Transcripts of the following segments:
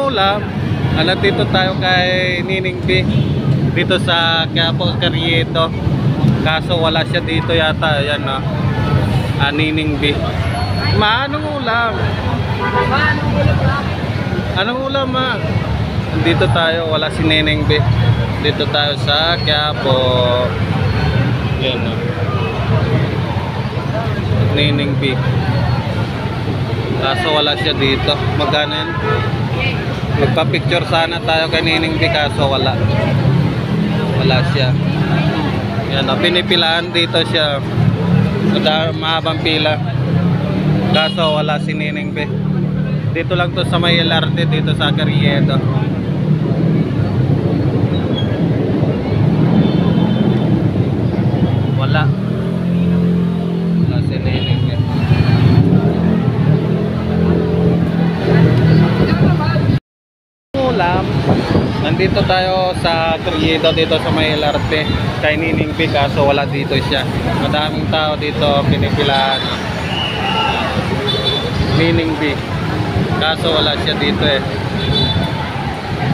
ulam? Dito tayo kay Nining B. Dito sa Quiapo, Carriedo. Kaso wala siya dito yata. Ayan o. Nining B. Anong ulam? Anong ulam ma? Dito tayo, wala si Nining B. Dito tayo sa Quiapo. Ayan o. Nining B. Kaso wala siya dito. Magkano yun? Magpa-picture sana tayo kay Nining B, kaso wala. Wala siya. Yan o, pinipilaan dito siya. Mahabang pila. Kaso wala si Nining B. Dito lang to sa may LRT, dito sa Carriedo. Wala. Wala si Nining B. Nandito tayo sa Carriedo, dito sa may LRT kay Nining B, kaso wala dito siya. Madaming tao dito, pinipilaan Nining B, kaso wala siya dito eh.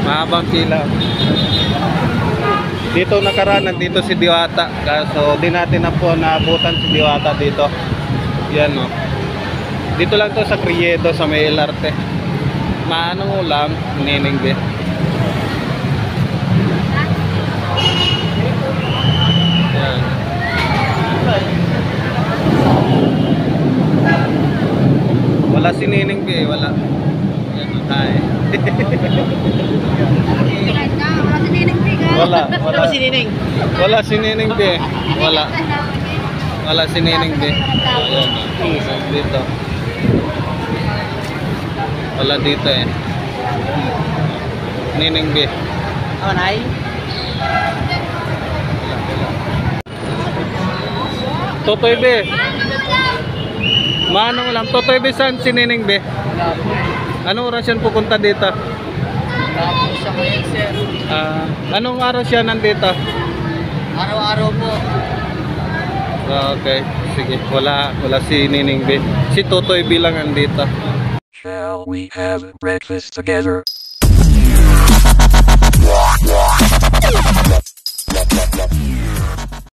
Mahabang pila. Dito nakaraan, nandito si Diwata, kaso di natin na po naabutan si Diwata dito. Yan o. Dito lang to sa Carriedo, sa may LRT. Anong ulam? Nining B. Yan. Wala si Nining B, wala. Yan, hi. Wala si Nining. Wala si Nining B. Wala. Wala si Nining B. Ayan, dito. Wala dito eh. Nining B. Oh, nay. Totoy B. Manong lang. Totoy B, saan si Nining B? Anong oras yan pupunta dito? Sa ngayon, sir. Anong araw siya nandito? Araw-araw po. Okay. Sige. Wala si Nining B. Si Totoy B lang nandito. Shall we have breakfast together?